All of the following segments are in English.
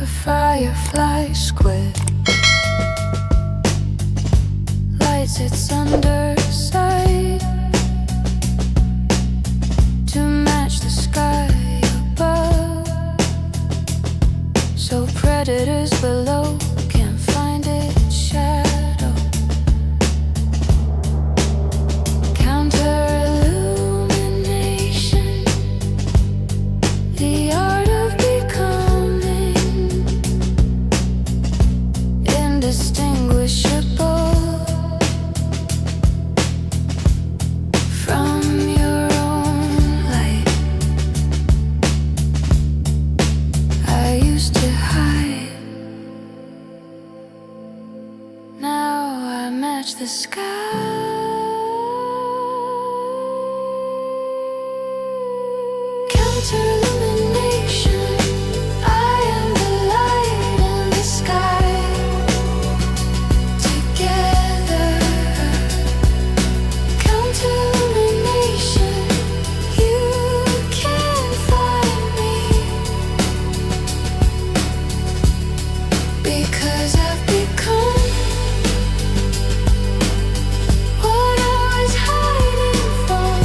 A firefly squid lights its underside to match the sky above, so predators below can't find its shadow. Counter illumination, the art of becoming indistinguishable from your own light. I used to hide, now I match the sky. Counter illumination, I am the light in the sky. Together, counter illumination, you can't find me, because I've become what I was hiding from.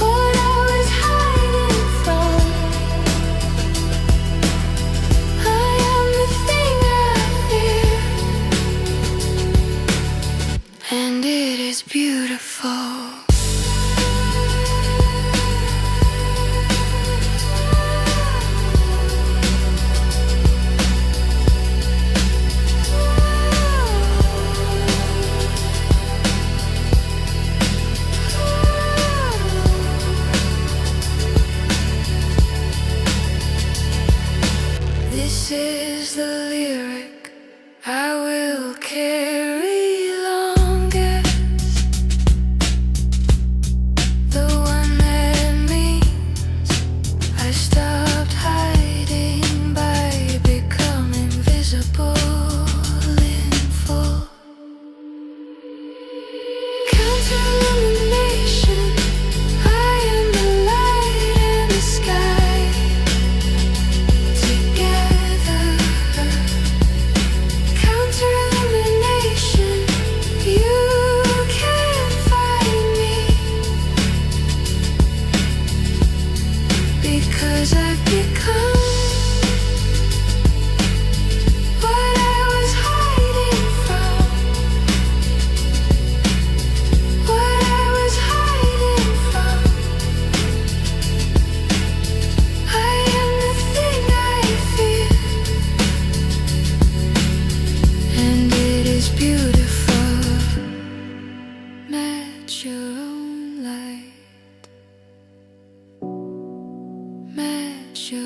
What I was hiding from. I am the thing I fear, and it is beautiful. This is the lyric I will carry longest, the one that means I stopped hiding by becoming visible in full. Counter illumination, I am the light in the sky. Together, counter illumination, you can't find me, because I've become what I was hiding from. What I was hiding from. I am the thing I feel, and it is beautiful. Match your own light. Match your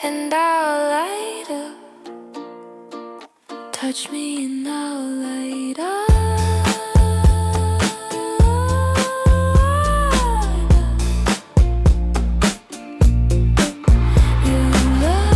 and I'll light up. Touch me and I'll light up. You look like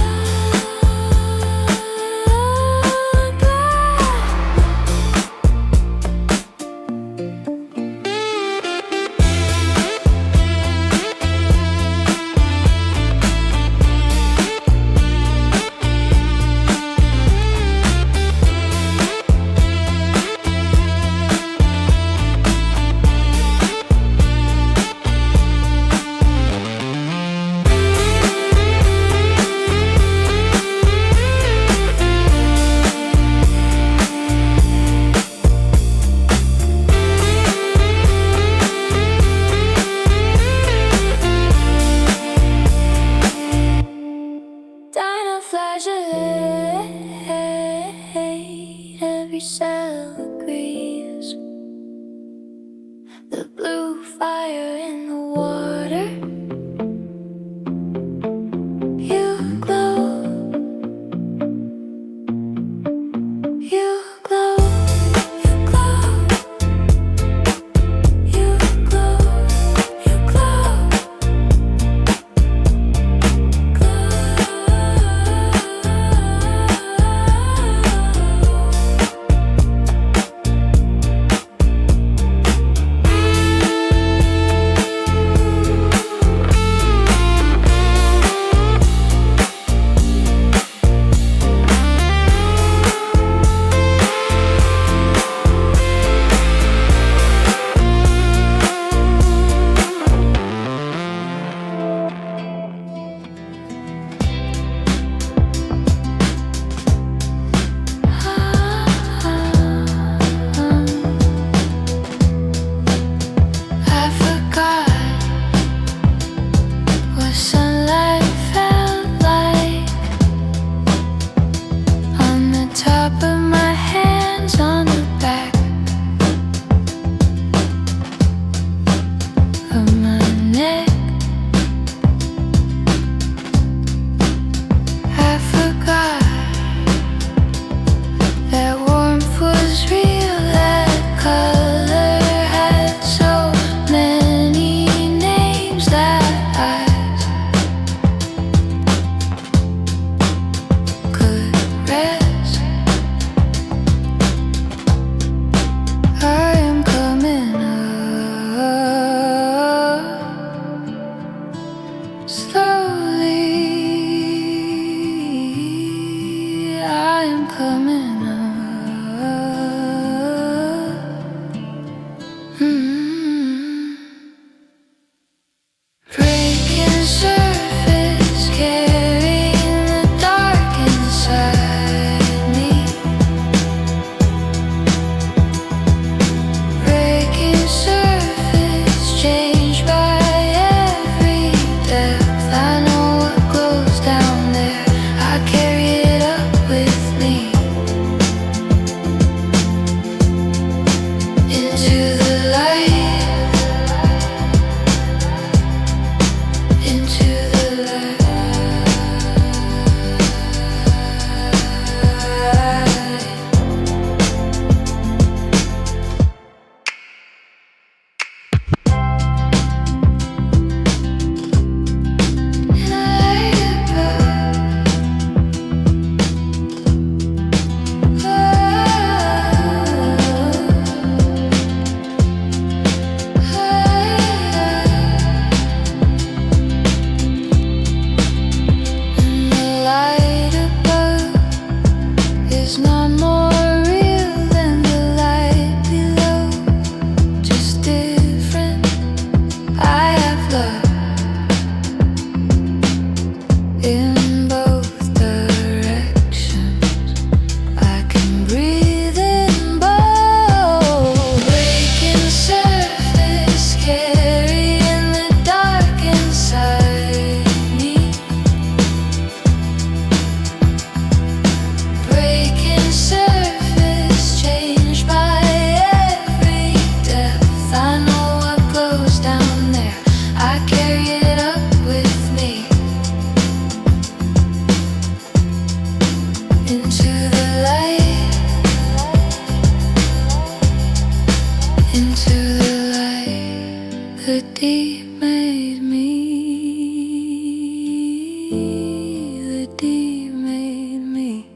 the deep made me,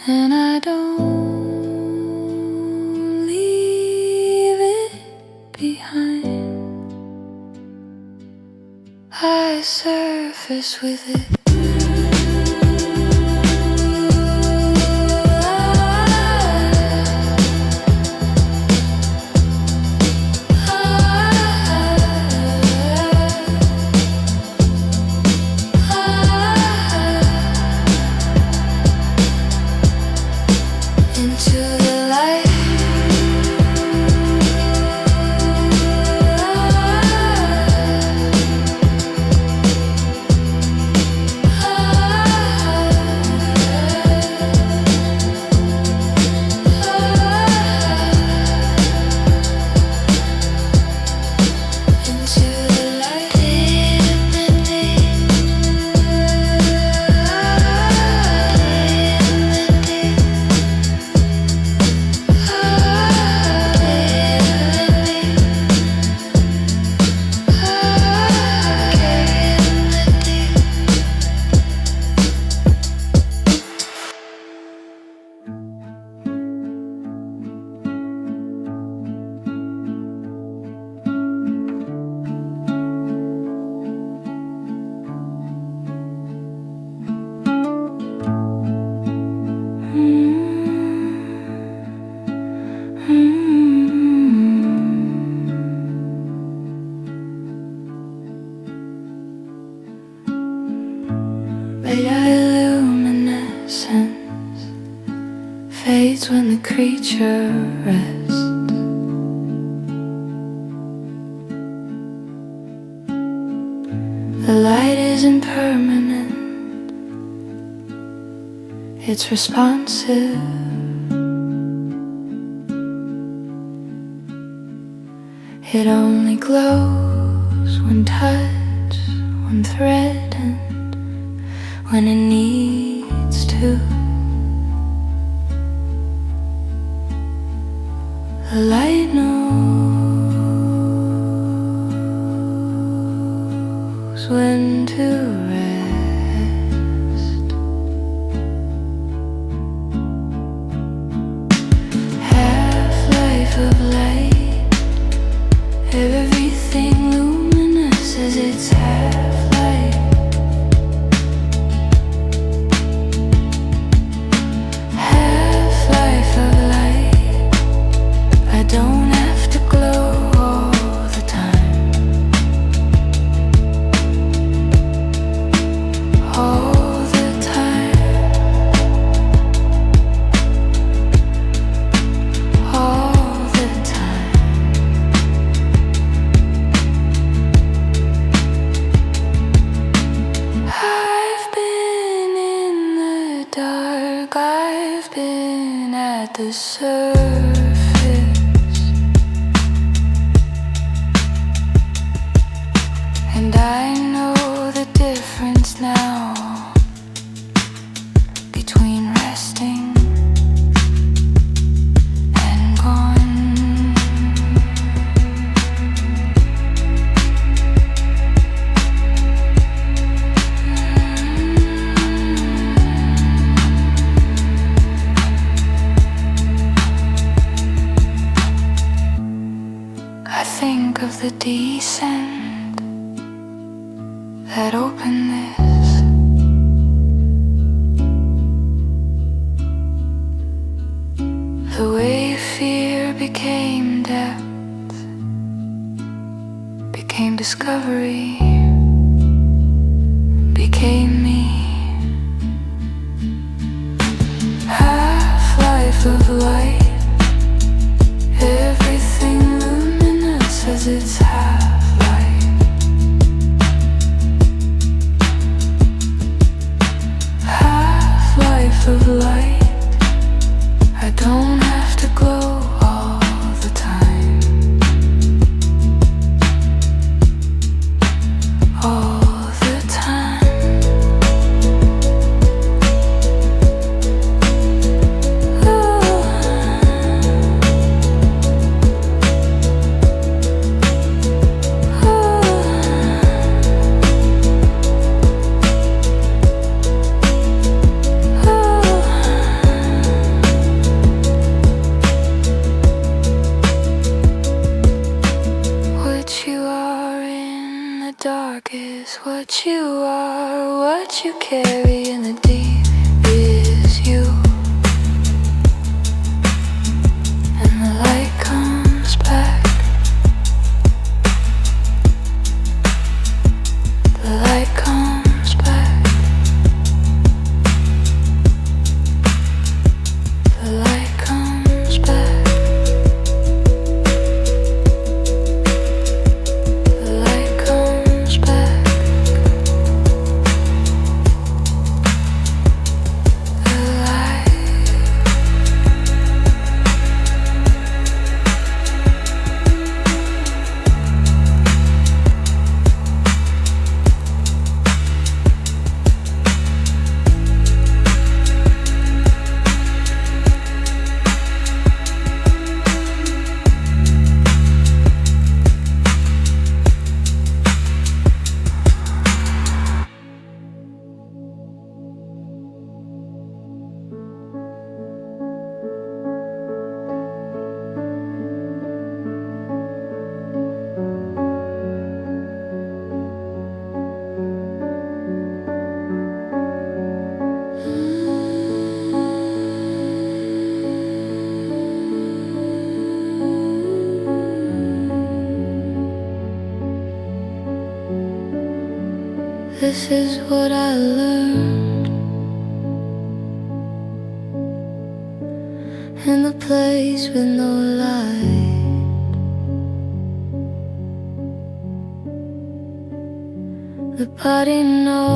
and I don't leave it behind. I surface with it. Bioluminiscence fades when the creature rests. The light is impermanent, it's responsive. It only glows when touched, when threatened, when it needs to. The light knows when to rest. Half-life of light, everything luminous as its half-life. Half-life of light, I don't have to glow all the time. All the time. All the time. I've been in the dark, I've been at the surface, and I know the difference now between resting and gone. I think of the descent that opened this. The way fear became depth, became discovery, became me. Half-life of light, everything luminous as its half-life. Half-life of light, I don't have to glow all the time. are, what you carry in the deep is you. And the light comes back. The light comes back. The light comes back. The light comes back. The light. This is what I learned in the place with no light. The body knows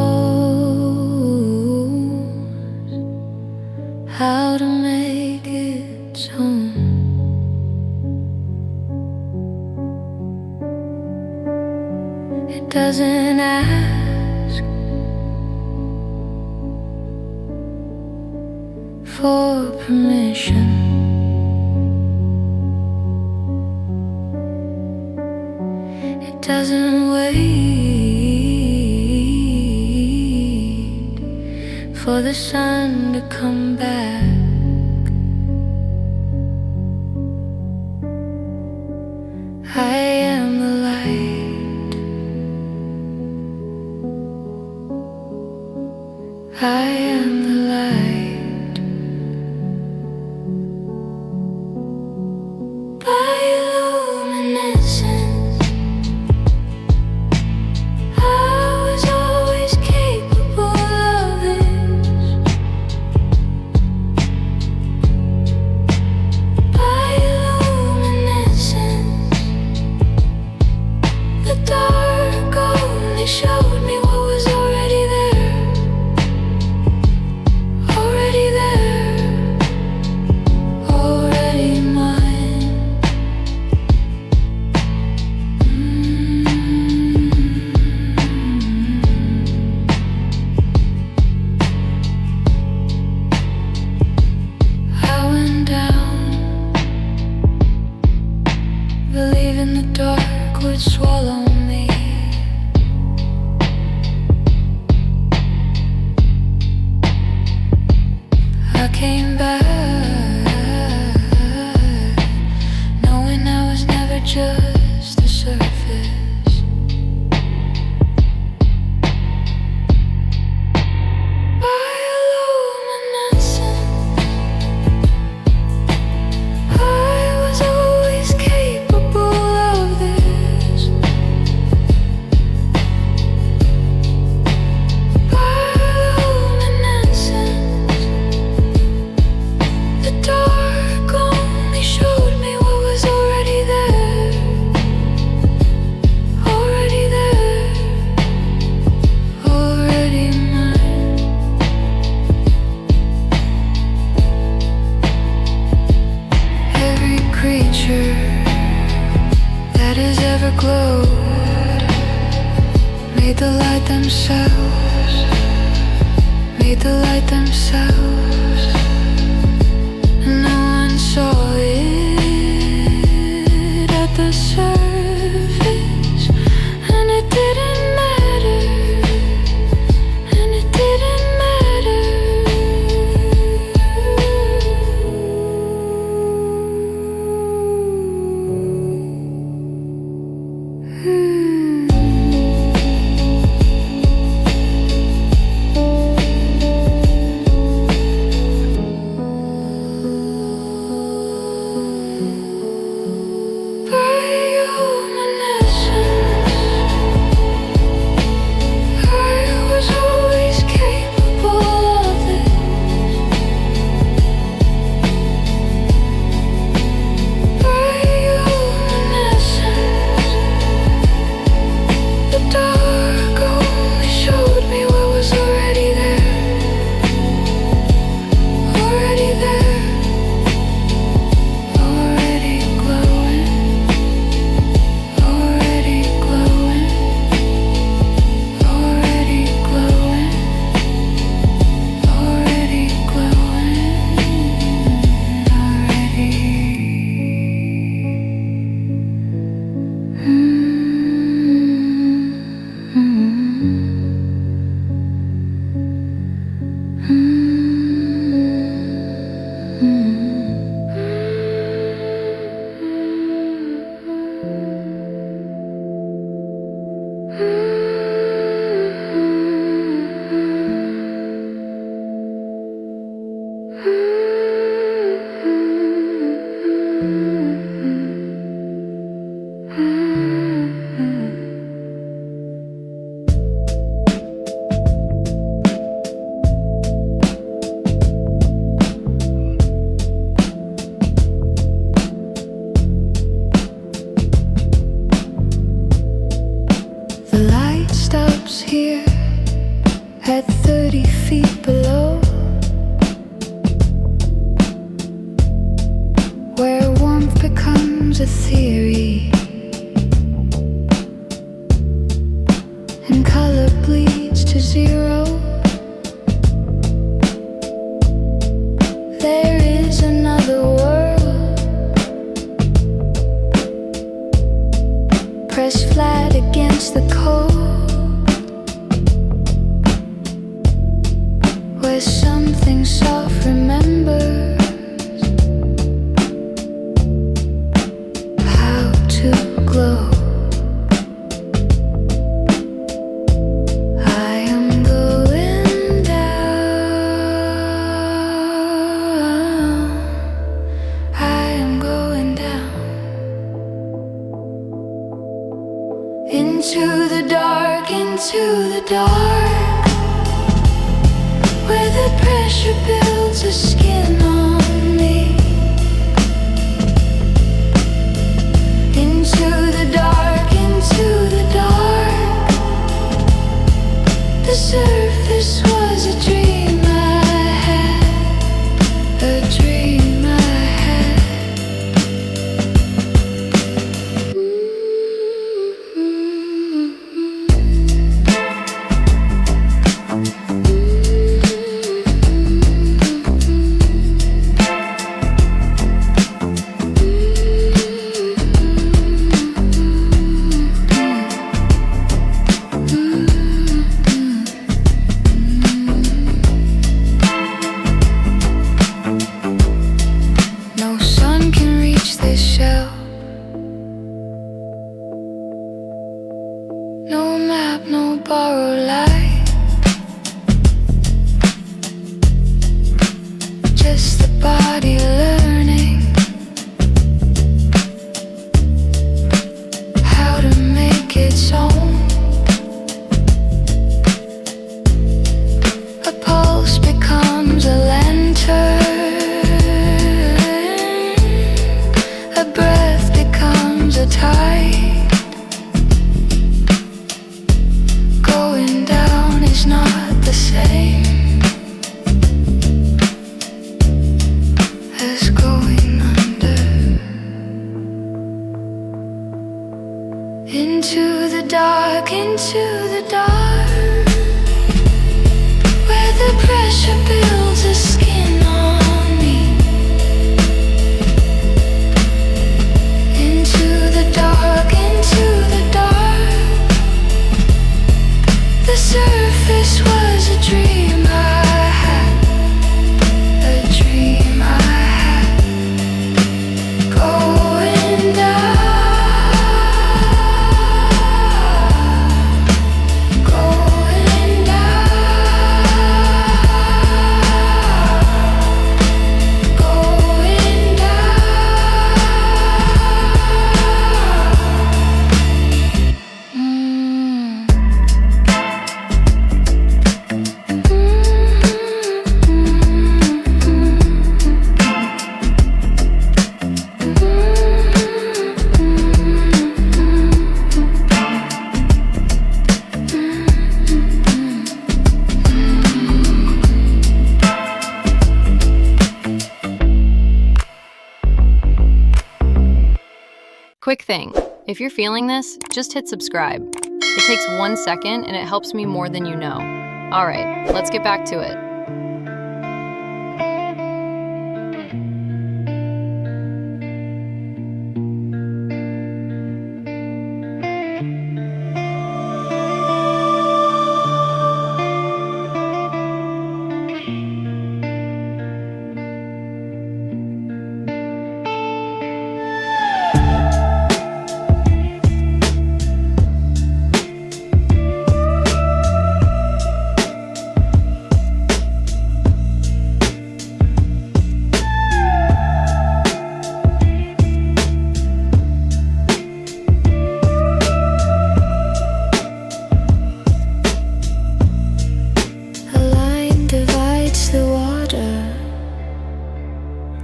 how to make its home. It doesn't ask for permission. It doesn't wait for the sun to come back. I am the light. I am the light. Bioluminiscence. I was always capable of this. Bioluminescence. The dark only showed me what was already there. Already there. Already mine. I went down, believing the dark would swallow me. I came back, knowing I was never just the surface. Bioluminescence. I was always capable of this. Bioluminescence. The dark only showed me what was already there. Already there. Already mine. Every creature that has ever glowed made the light themselves. Made the light themselves. And no one saw it at the surface. And it didn't matter. And it didn't matter. at 30 feet below, where warmth becomes a theory and color bleeds to zero. There is another world, pressed flat against the cold, where something soft remembers how to glow. I am going down. I am going down into the dark, into the dark, where the pressure builds a skin on me. Into the dark, into the dark. The surface was a dream I had, a dream I had. No sun can reach this shell. No map, no borrowed light. Just the body learning how to make its own. A pulse becomes a lantern. A breath becomes a tide. Going down is not the same as going under. Into the dark, into the dark, where the pressure builds a skin on me. Into the dark, into the dark. The surface was a dream I had, a dream I had. Going down, going down, going Quick thing, if you're feeling this, just hit subscribe. It takes 1 second and it helps me more than you know. Alright, let's get back to it.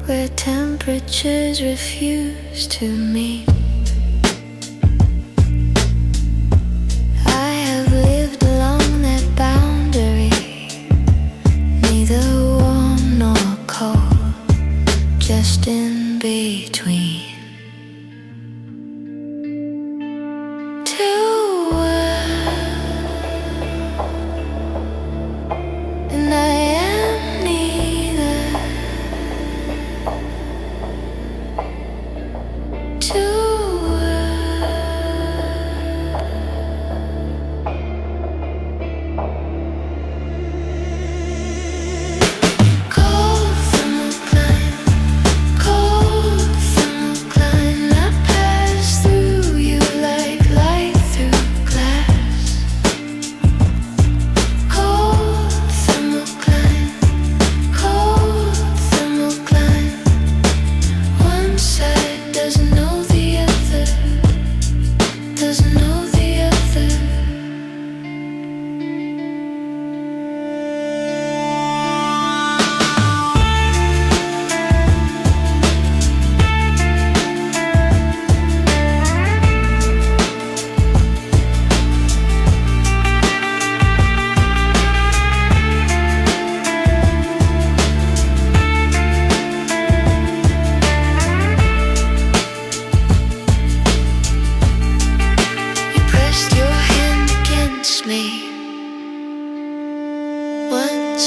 where temperatures refuse to meet. I have lived along that boundary,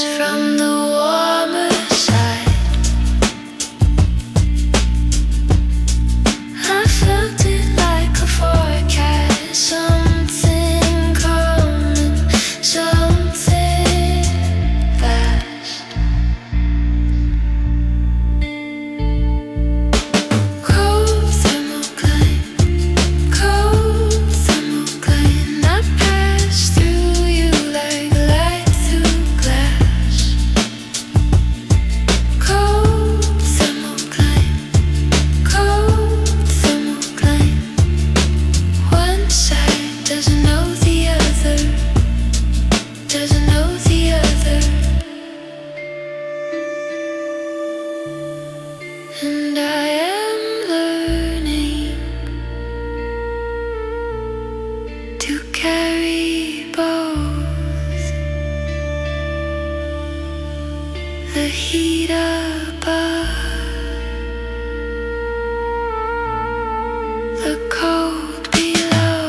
from the warmer side. I felt it like a forecast, something coming, something fast. Cold thermocline, I pass through you like light through glass. Cold thermocline. One side doesn't know the other, doesn't know the other. And I am learning to carry both, the heat above, the cold below.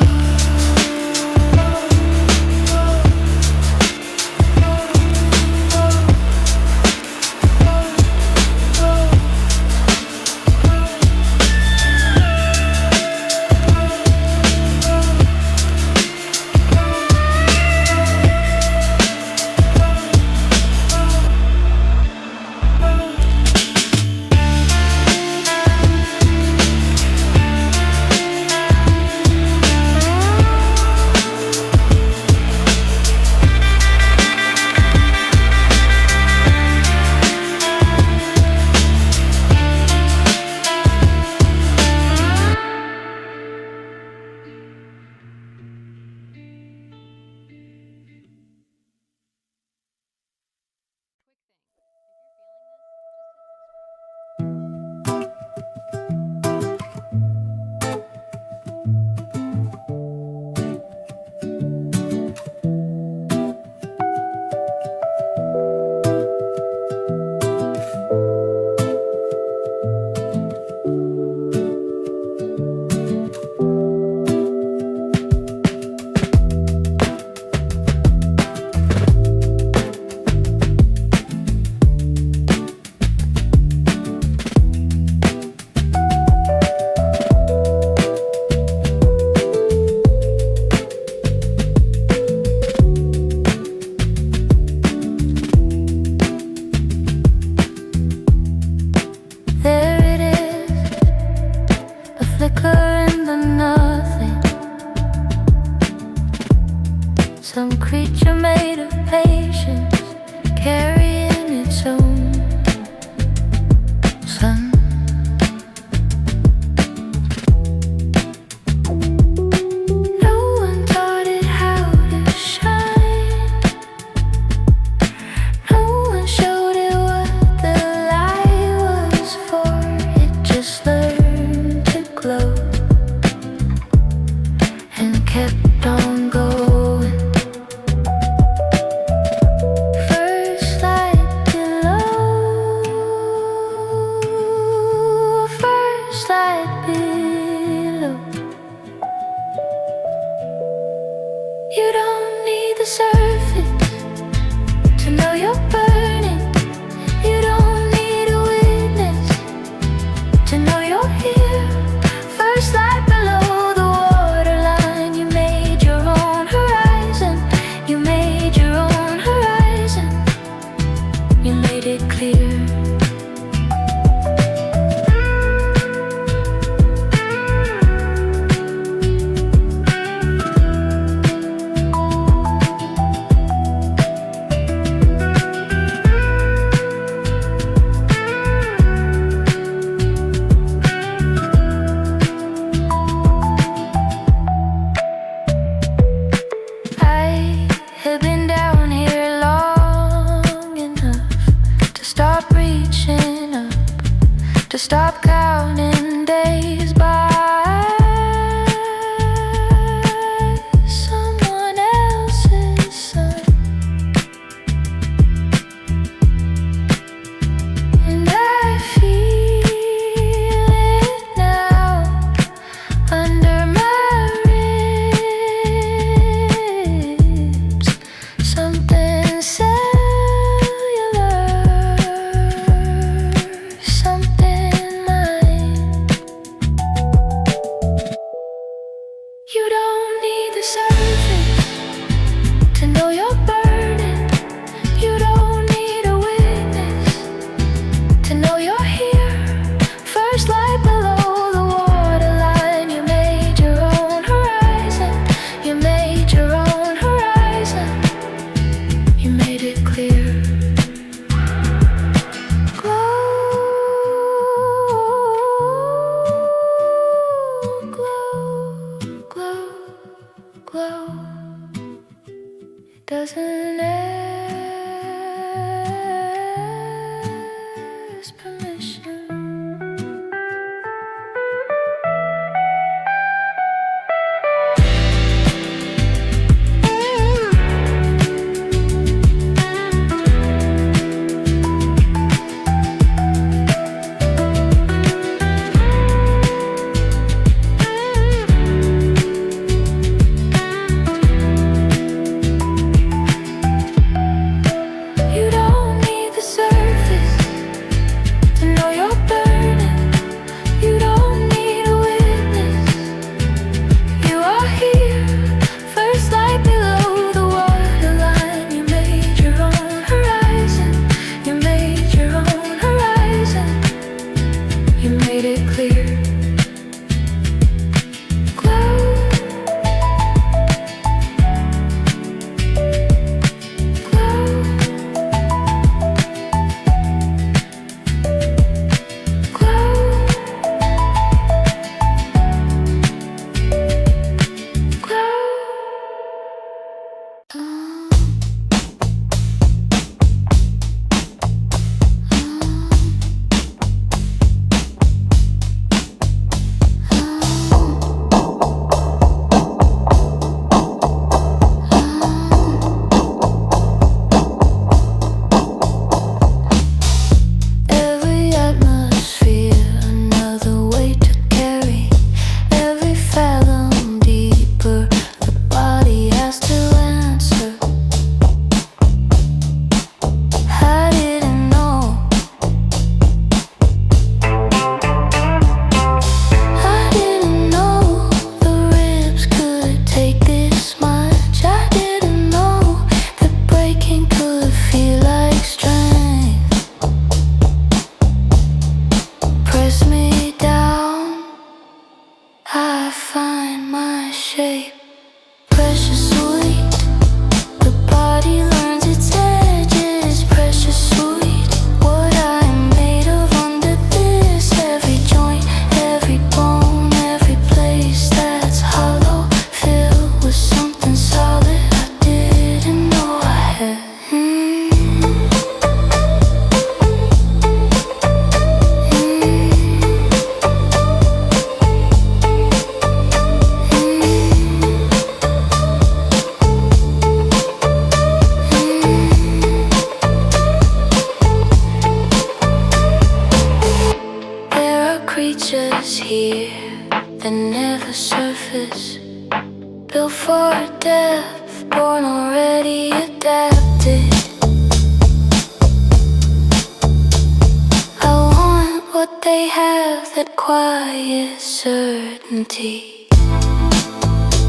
that quiet certainty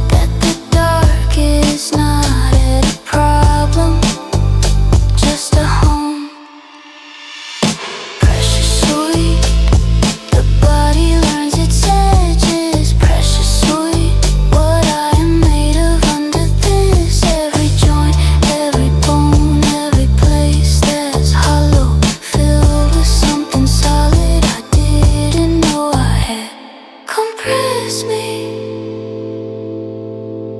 that the dark is not a problem, just a home. Precious sweet, the body learns its edges. Precious sweet, what I am made of under this. Every joint, every bone, every place that's hollow, filled with something solid I didn't know I had. Compress me,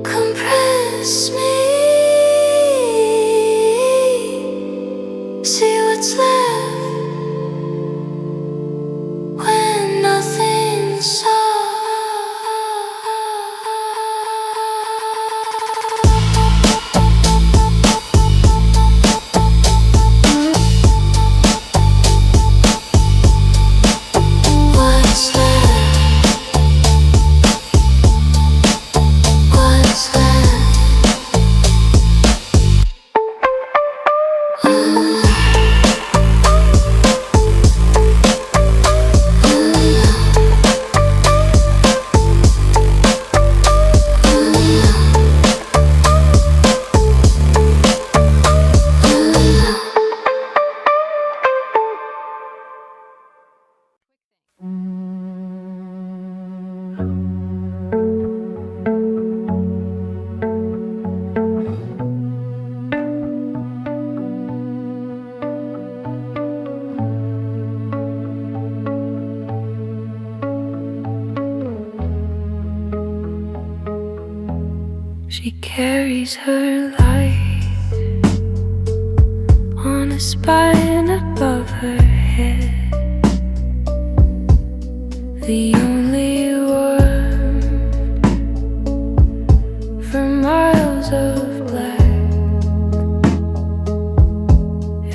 compress me. See what's left when nothing's solid. What's left? What's left? She carries her life on a spine above her head. The only worm for miles of black.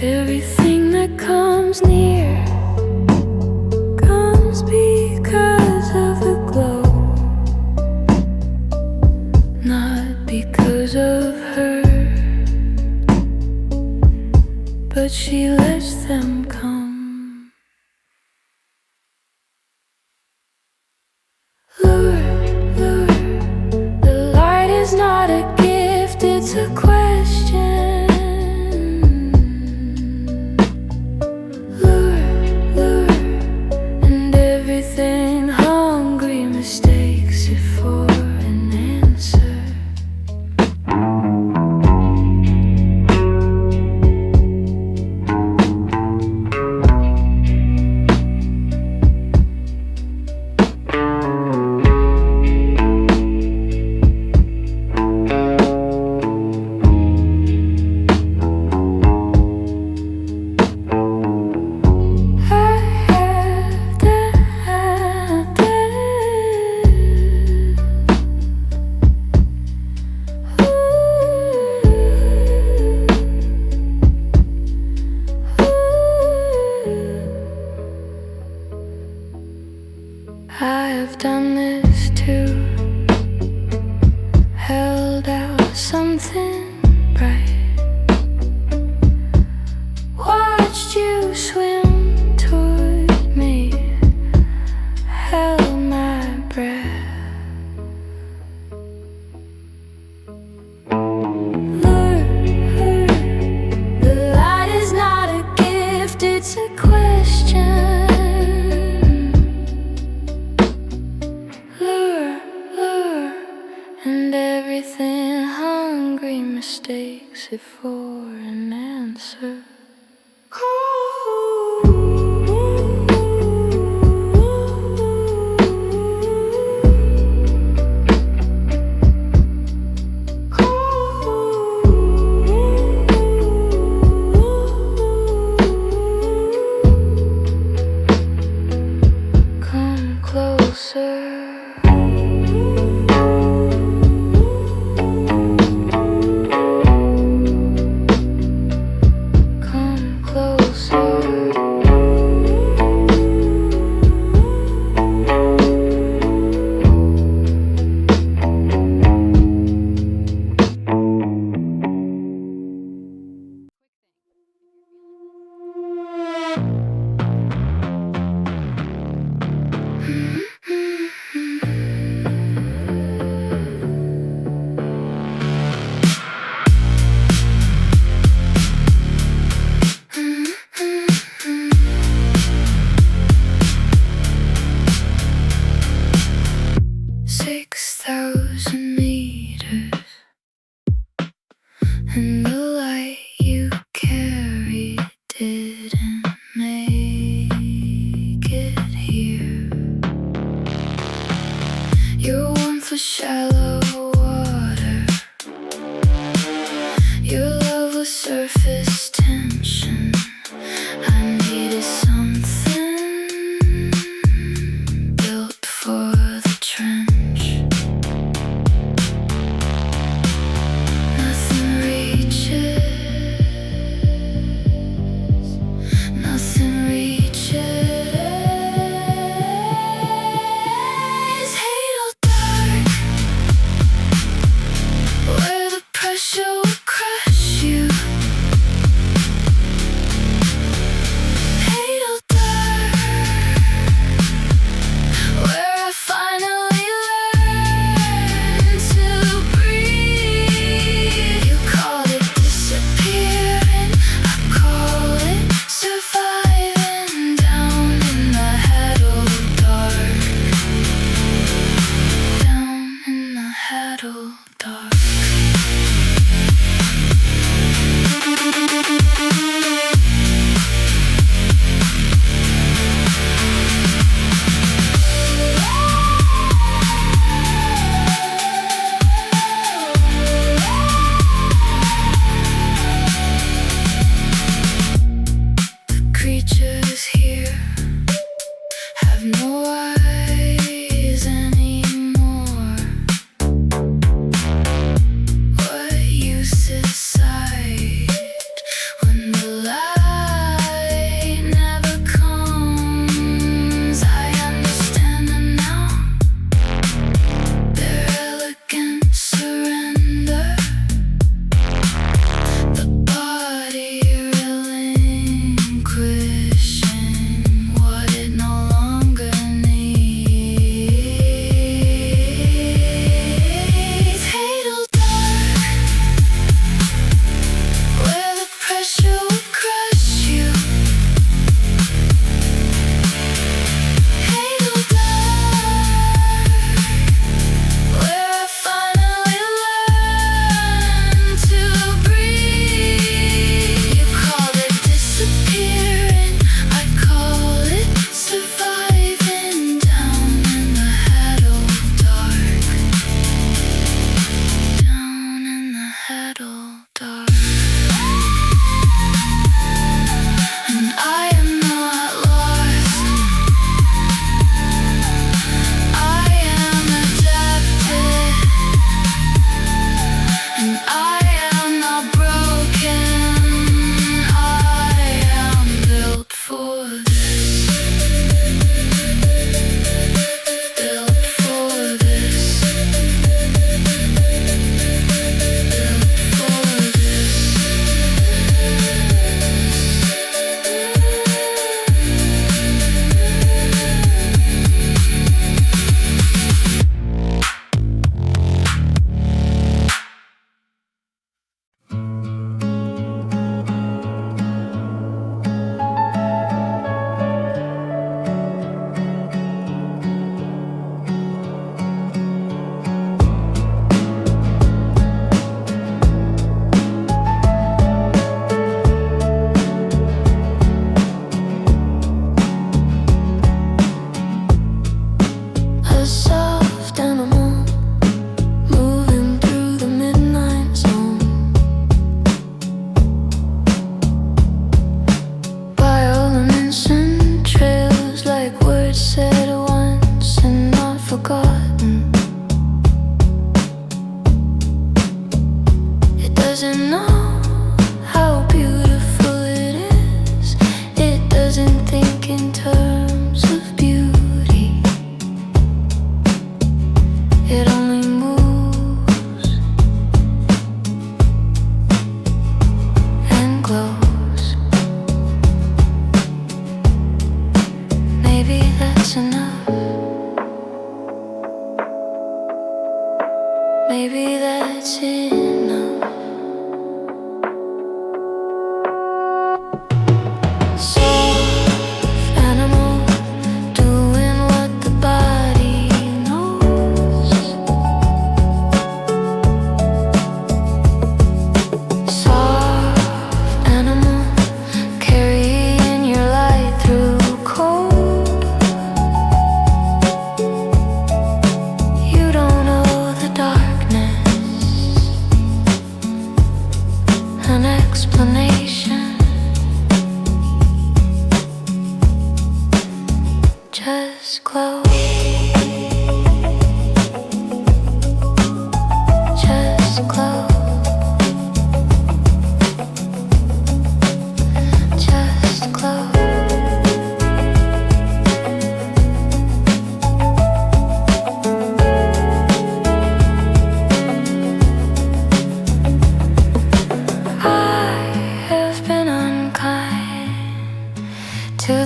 Everything that comes near comes because of the glow, not because of her, but she lets them come. Lure, lure, the light is not a gift, it's a question. Lure, lure, and everything hungry mistakes it for an answer. I have done this too, held out something bright, watched you swim toward me, held my breath. Lure, the light is not a gift, it's a question. Lure, lure, and everything hungry mistakes it for an answer. Come closer.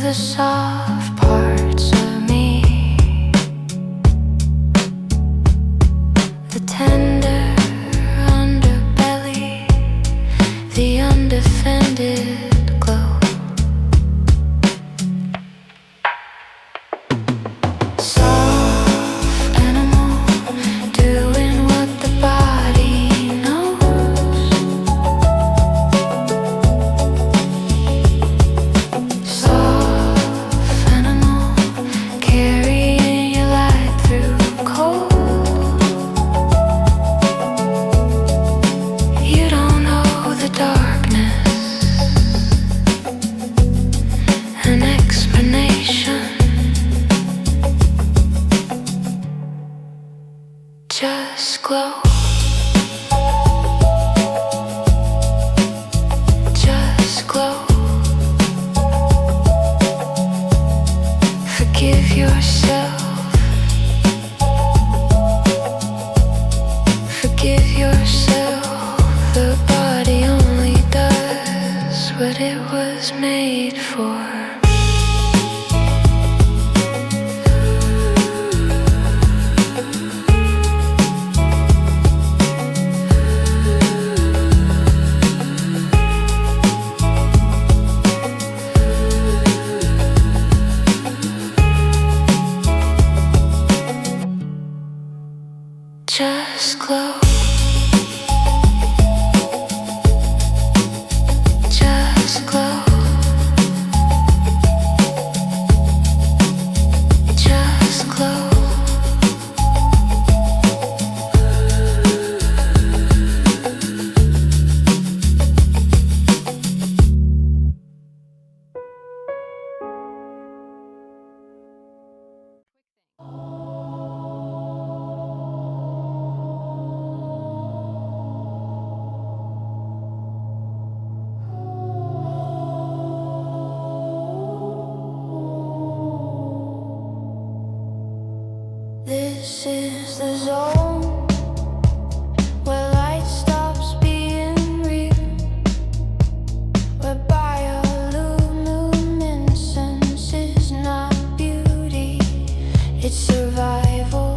the soft parts of me, the tender underbelly, the undefended glow. Soft animal, doing what the body knows. Soft animal, carrying your light through cold. You don't know the darkness, an explanation. Just glow. Just glow. Forgive yourself. Forgive yourself. The body only does what it was made for. Just glow. Just glow. Just glow. This is the zone where light stops being real, where bioluminescence is not beauty, it's survival.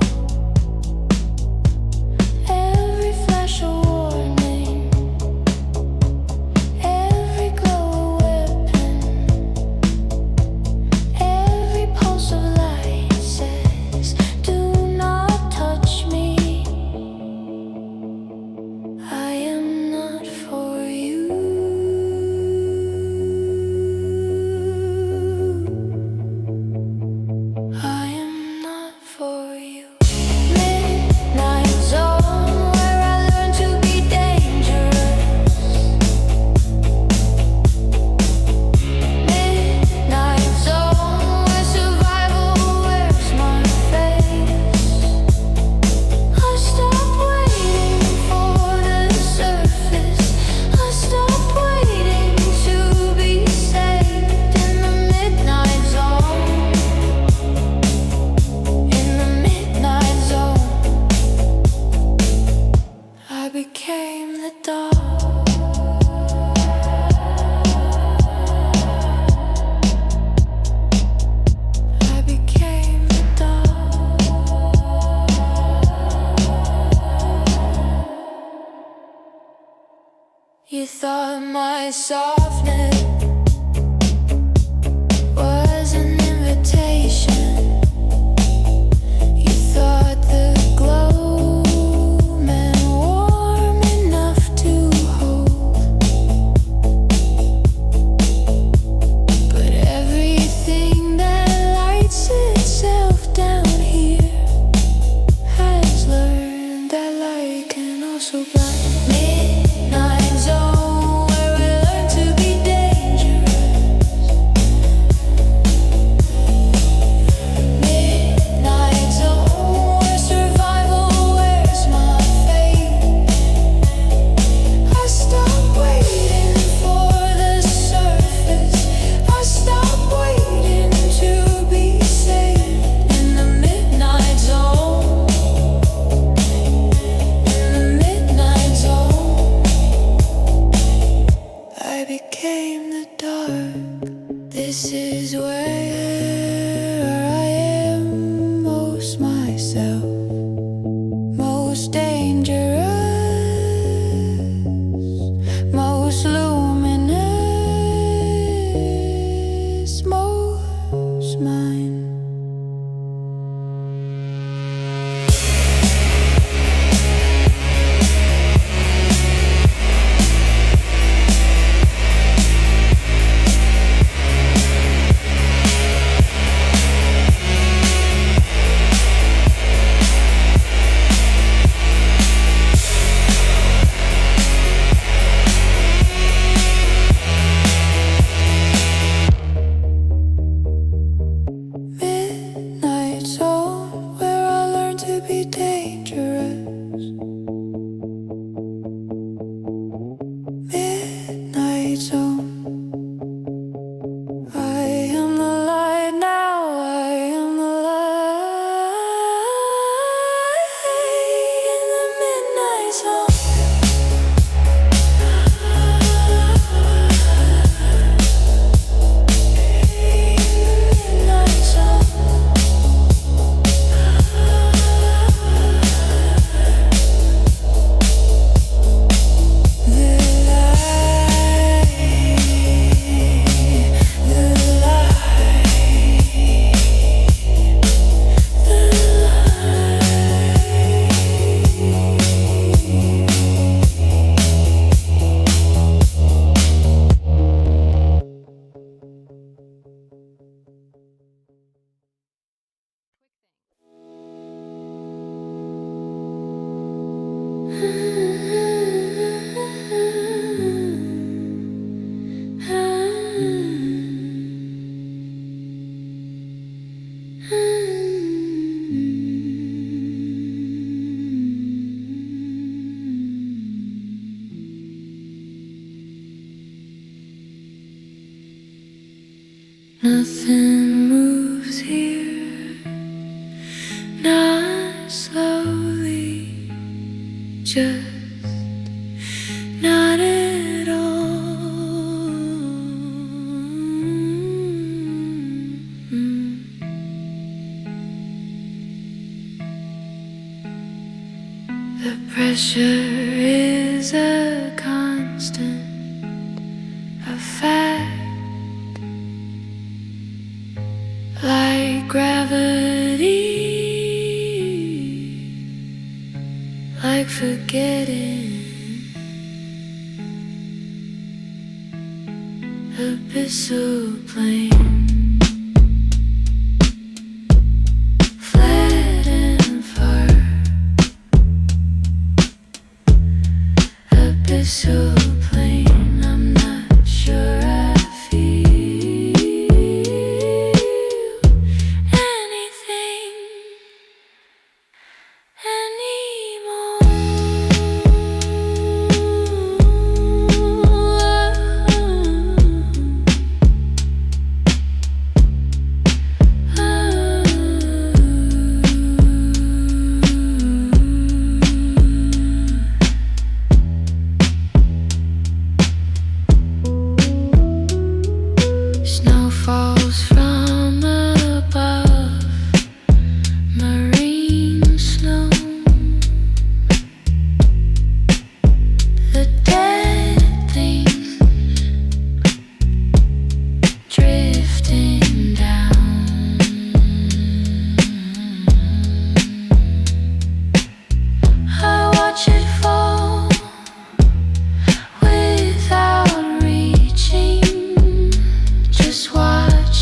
Every flash a warning, every glow a weapon, every pulse of light says, do not touch me. I am not for you. I am not for you. Midnight zone where I learn to be dangerous. Midnight zone where survival wears my face. I stop waiting for the surface. I stop waiting to be saved in the midnight zone. In the midnight zone, I became the dark. I became the dark. You thought my softness was an invitation. You thought the glow meant warm enough to hold. But everything that lights itself down here has learned that light can also blind. Midnight zone where I learn to be dangerous. Midnight zone where survival wears my fate. I stop waiting for the surface. I stop waiting to be saved in the midnight zone. In the midnight zone, I became the dark. This This is where I am most myself, most dangerous, most luminous, most mine. Midnight zone, where I learned to be dangerous. Midnight zone. I am the light now, I am the light in the midnight zone. Midnight zone. Nothing moves here, not slowly, just not at all. The pressure is a constant, a fact. Like gravity, like forgetting, abyssal plane, flat and far, abyssal plane. I'm not sure I feel anything anymore. Snow falls from above, marine snow. The dead things drifting down. I watch it fall without reaching, just watch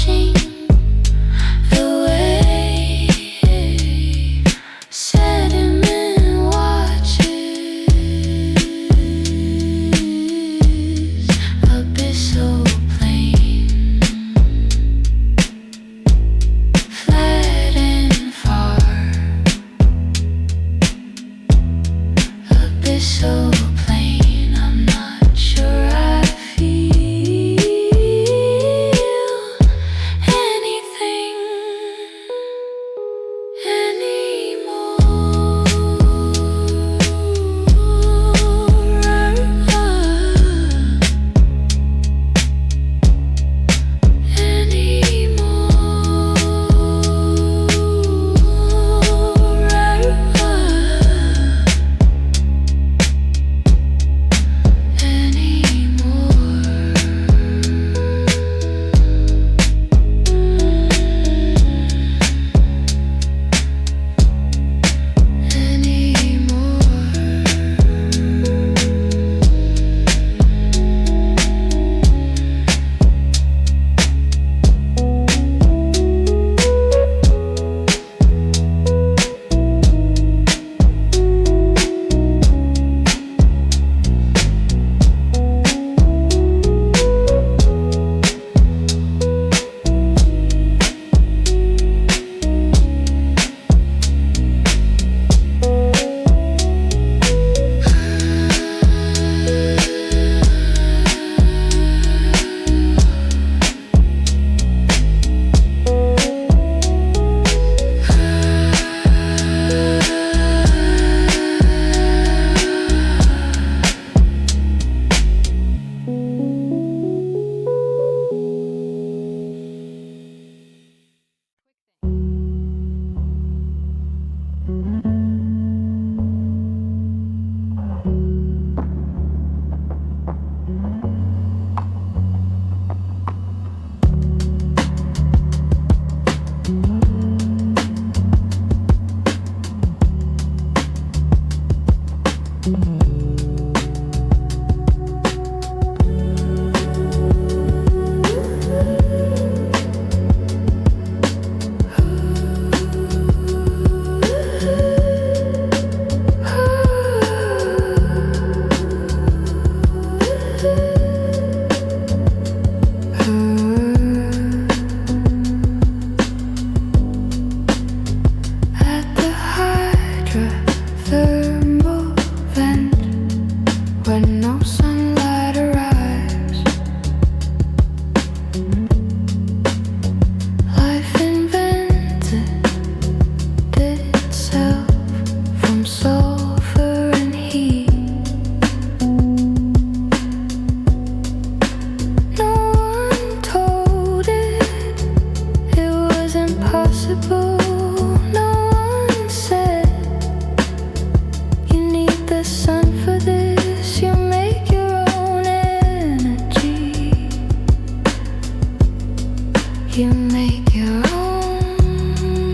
you make your own.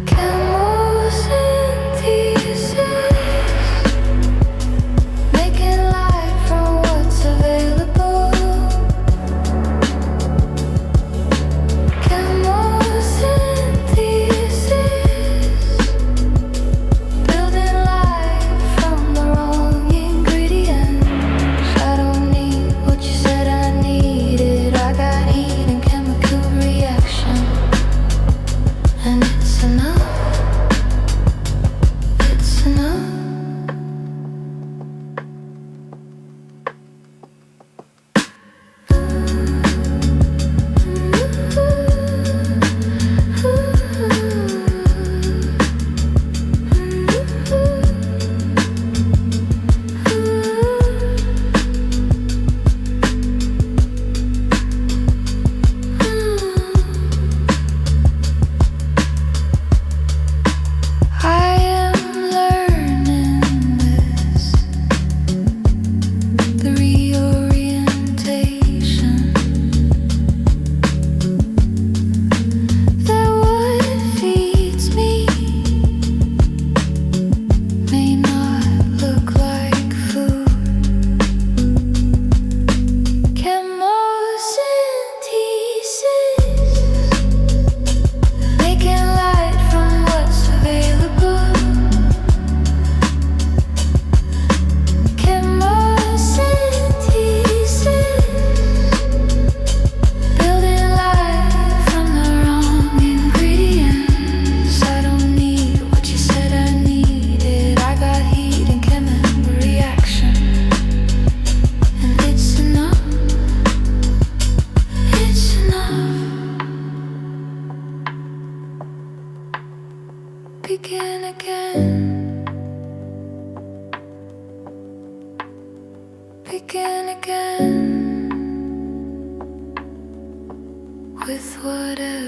Chemosynthesis, making light from what's available. Chemosynthesis, building life from the wrong ingredients. I don't need what you said I needed. I got heat and chemical reaction, and it's enough. It's enough. I am learning this, the reorientation, that what feeds me may not look like food. Chemosynthesis, making light from what's available. Chemosynthesis, building life from the wrong ingredients. I don't need what you said I needed. I got heat and chemical reaction, and it's enough. It's enough. Begin again. Begin again with whatever.